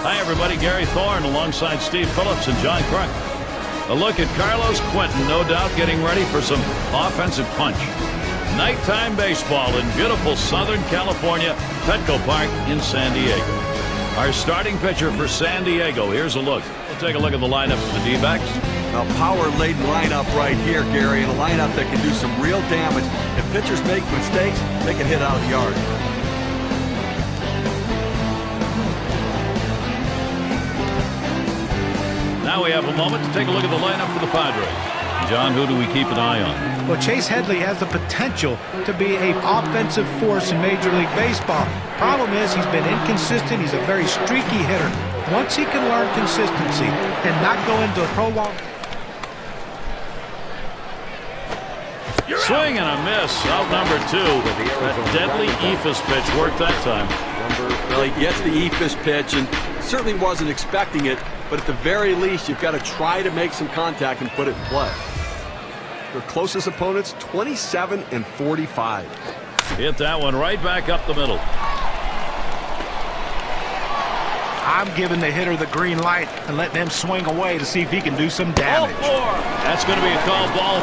Hi, everybody. Gary Thorne alongside Steve Phillips and John Crunk. A look at Carlos Quentin, no doubt getting ready for some offensive punch. Nighttime baseball in beautiful Southern California, Petco Park in San Diego. Our starting pitcher for San Diego. Here's a look. We'll take a look at the lineup for the D-backs. A power-laden lineup right here, Gary, and a lineup that can do some real damage. If pitchers make mistakes, they can hit out of the yard. Now we have a moment to take a look at the lineup for the Padres. John, who do we keep an eye on? Well, Chase Headley has the potential to be an offensive force in Major League Baseball. Problem is he's been inconsistent. He's a very streaky hitter. Once he can learn consistency and not go into prolonged... Swing and a miss. Out number 2. That deadly eephus pitch worked that time. Well, he gets the eephus pitch and certainly wasn't expecting it, but at the very least, you've got to try to make some contact and put it in play. Their closest opponents, 27 and 45. Hit that one right back up the middle. I'm giving the hitter the green light and letting him swing away to see if he can do some damage. That's going to be a call, ball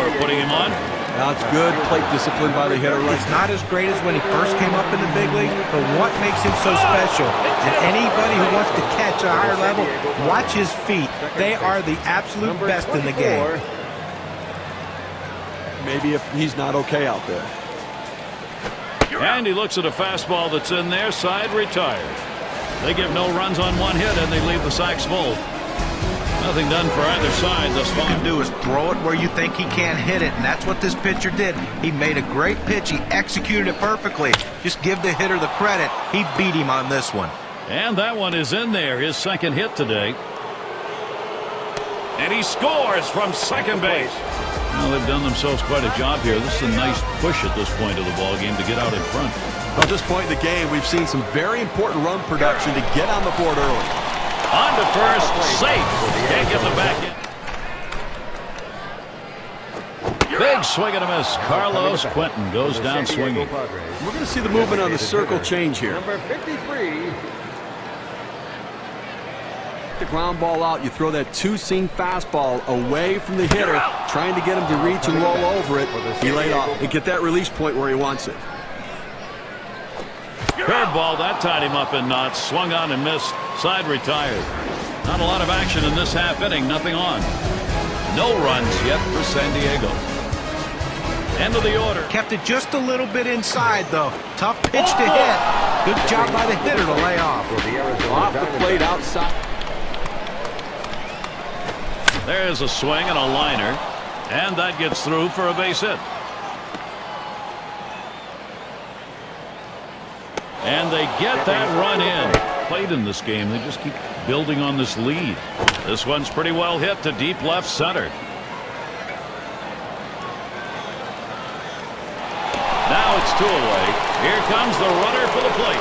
4, putting him on. That's good plate discipline by the hitter. It's not as great as when he first came up in the big league, but what makes him so special? And anybody who wants to catch a higher level, watch his feet. They are the absolute best in the game. Maybe if he's not okay out there. And he looks at a fastball that's in there, side retired. They give no runs on one hit, and they leave the sacks full. Nothing done for either side thus far. All you can do is throw it where you think he can't hit it, and that's what this pitcher did. He made a great pitch. He executed it perfectly. Just give the hitter the credit. He beat him on this one. And that one is in there, his second hit today. And he scores from second base. Well, they've done themselves quite a job here. This is a nice push at this point of the ball game to get out in front. Well, at this point in the game, we've seen some very important run production to get on the board early. On to first, safe. Can't get the back in. Big swing and a miss. Carlos Quentin goes down swinging. We're going to see the movement on the circle change here. Number 53. The ground ball out, you throw that two-seam fastball away from the hitter, trying to get him to reach and roll over it. He laid off and get that release point where he wants it. Curveball, that tied him up in knots. Swung on and missed. Side retired. Not a lot of action in this half inning. Nothing on. No runs yet for San Diego. End of the order. Kept it just a little bit inside, though. Tough pitch to hit. Good job by the hitter to lay off. Off the plate outside. There's a swing and a liner. And that gets through for a base hit. And they get that run in. Played in this game. They just keep building on this lead. This one's pretty well hit to deep left center. Now it's 2 away. Here comes the runner for the plate.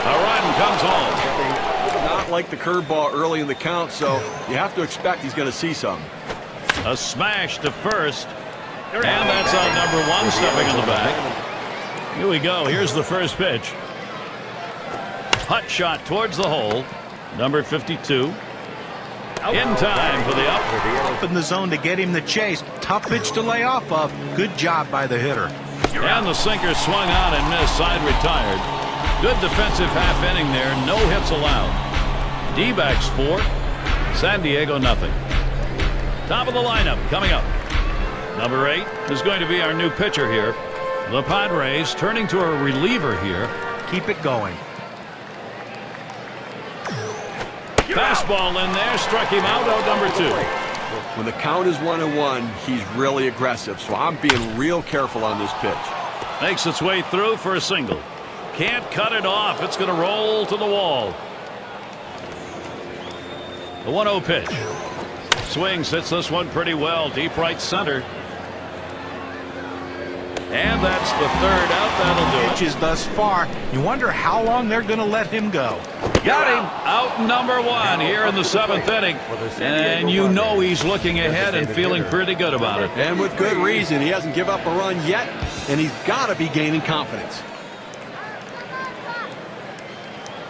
A run comes home. Not like the curveball early in the count, so you have to expect he's going to see some. A smash to first. And that's on number 1, stepping in the back. Here we go. Here's the first pitch. Hot shot towards the hole. Number 52. In time for the up. Up in the zone to get him the chase. Tough pitch to lay off of. Good job by the hitter. And the sinker swung on and missed. Side retired. Good defensive half inning there. No hits allowed. D-backs 4. San Diego nothing. Top of the lineup coming up. Number 8 is going to be our new pitcher here. The Padres turning to a reliever here. Keep it going. Fastball in there. Struck him out. Number 2. When the count is 1-1, he's really aggressive, so I'm being real careful on this pitch. Makes its way through for a single. Can't cut it off. It's going to roll to the wall. The 1-0 pitch. Swings, hits this one pretty well. Deep right center. And that's the third out. That'll do it. Pitches thus far. You wonder how long they're going to let him go. Got him. Out number 1 here in the 7th inning. And you know he's looking ahead and feeling pretty good about it. And with good reason. He hasn't given up a run yet, and he's got to be gaining confidence.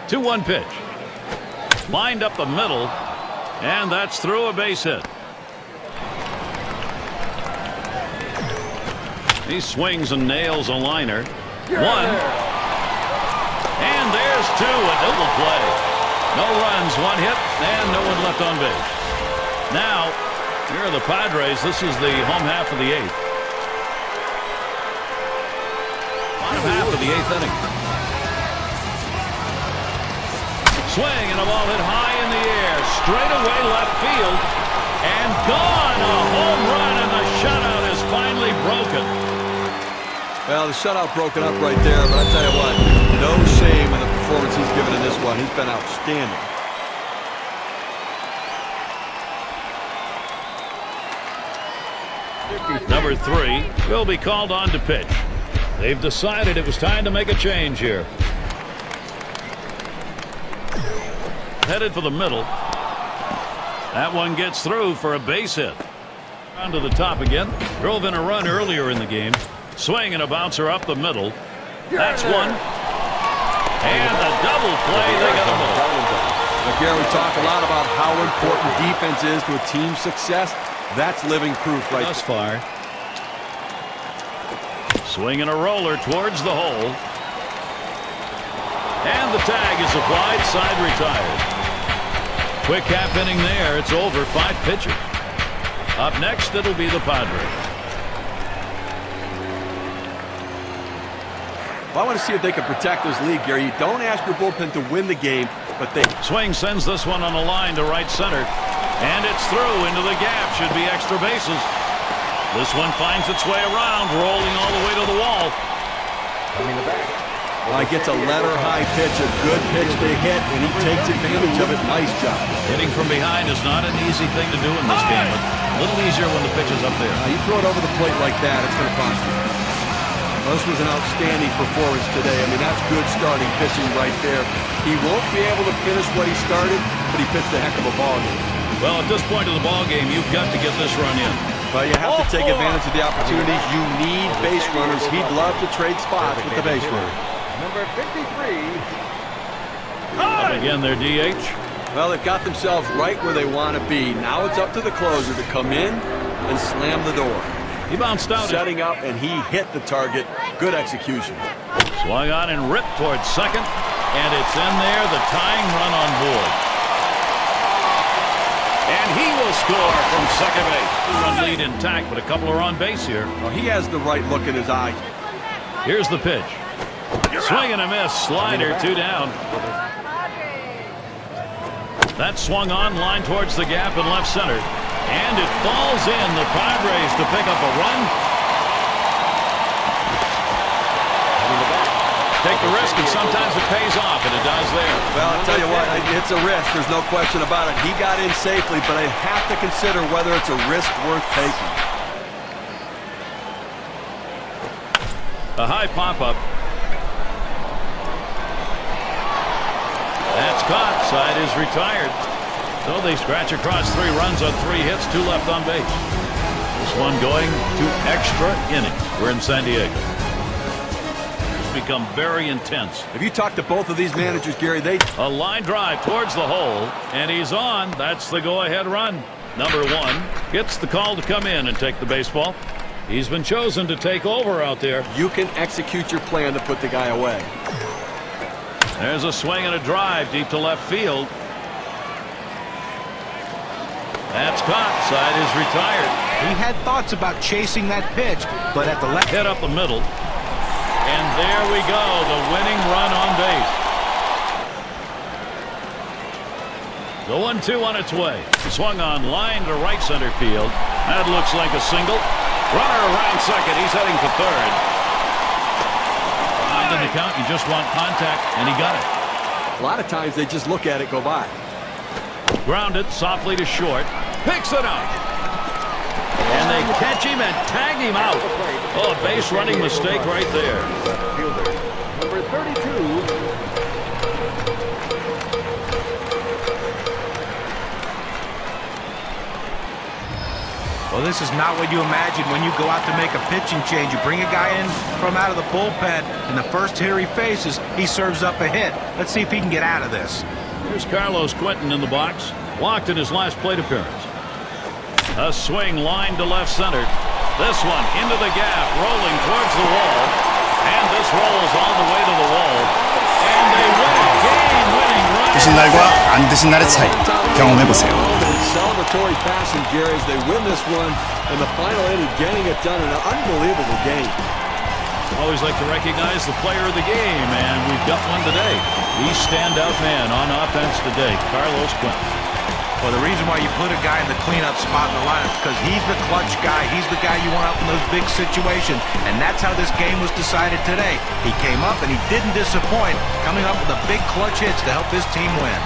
2-1 pitch. Lined up the middle, and that's through a base hit. He swings and nails a liner. One. And there's two, a double play. No runs, one hit, and no one left on base. Now, here are the Padres. This is the home half of the eighth. Bottom half of the eighth inning. Swing and a ball hit high in the air. Straight away left field. And gone. A home run, and the shutout is finally broken. Well, the shutout broken up right there, but I tell you what, no shame in the performance he's given in this one. He's been outstanding. Number 3 will be called on to pitch. They've decided it was time to make a change here. Headed for the middle. That one gets through for a base hit. On to the top again. Drove in a run earlier in the game. Swing and a bouncer up the middle. That's one. And a double play. They got a ball. Gary, we talk a lot about how important defense is to a team's success. That's living proof right thus far. Swing and a roller towards the hole. And the tag is applied. Side retired. Quick half inning there. It's over. 5 pitchers. Up next, it'll be the Padres. Well, I want to see if they can protect this lead, Gary. You don't ask your bullpen to win the game, but they... Swing sends this one on a line to right center. And it's through into the gap. Should be extra bases. This one finds its way around, rolling all the way to the wall. Coming the back. Well, he gets a letter-high pitch, a good pitch to hit, and he takes advantage of it. Nice job. Hitting from behind is not an easy thing to do in this game. A little easier when the pitch is up there. You throw it over the plate like that, it's going to cost you. Well, this was an outstanding performance today. I mean, that's good starting pitching right there. He won't be able to finish what he started, but he pitched a heck of a ball game. Well, at this point of the ball game, you've got to get this run in. Well, you have to take advantage of the opportunities. You need base runners. He'd love to trade spots with the base runner. Number 53. Up again, their DH. Well, they've got themselves right where they want to be. Now it's up to the closer to come in and slam the door. He bounced out. Setting up, and he hit the target. Good execution. Swung on and ripped towards second. And it's in there, the tying run on board. And he will score from second base. Run lead intact, but a couple are on base here. Well, he has the right look in his eye. Here's the pitch. Swing and a miss. Slider, 2 down. That swung on, line towards the gap in left center. And it falls in. The Padres to pick up a run. Take the risk, and sometimes it pays off, and it does there. Well, I'll tell you what, it's a risk. There's no question about it. He got in safely, but I have to consider whether it's a risk worth taking. A high pop-up. That's caught. Side is retired. So they scratch across 3 runs on 3 hits, 2 left on base. This one going to extra innings. We're in San Diego. It's become very intense. If you talk to both of these managers, Gary, a line drive towards the hole, and he's on. That's the go-ahead run. Number 1 gets the call to come in and take the baseball. He's been chosen to take over out there. You can execute your plan to put the guy away. There's a swing and a drive deep to left field. That's caught. Side is retired. He had thoughts about chasing that pitch, but at the left hit up the middle. And there we go, the winning run on base. The 1-2 on its way. Swung on, line to right center field. That looks like a single. Runner around second. He's heading for third. Behind in the count, you just want contact, and he got it. A lot of times they just look at it go by. Grounded softly to short. Picks it up. And they catch him and tag him out. Oh, a base running mistake right there. Number 32. Well, this is not what you imagine when you go out to make a pitching change. You bring a guy in from out of the bullpen, and the first hitter he faces, he serves up a hit. Let's see if he can get out of this. Here's Carlos Quentin in the box. Walked in his last plate appearance. A swing line to left center. This one into the gap, rolling towards the wall. And this rolls all the way to the wall. And they win it. Game-winning run. 드신 날과 안 드신 날의 차이 경험해 보세요. Celebratory passing, Gary, as they win this one in the final inning, getting it done in an unbelievable game. Always like to recognize the player of the game, and we've got one today. The standout man on offense today, Carlos Quentin. Well, the reason why you put a guy in the cleanup spot in the lineup is because he's the clutch guy. He's the guy you want up in those big situations, and that's how this game was decided today. He came up and he didn't disappoint, coming up with the big clutch hits to help his team win.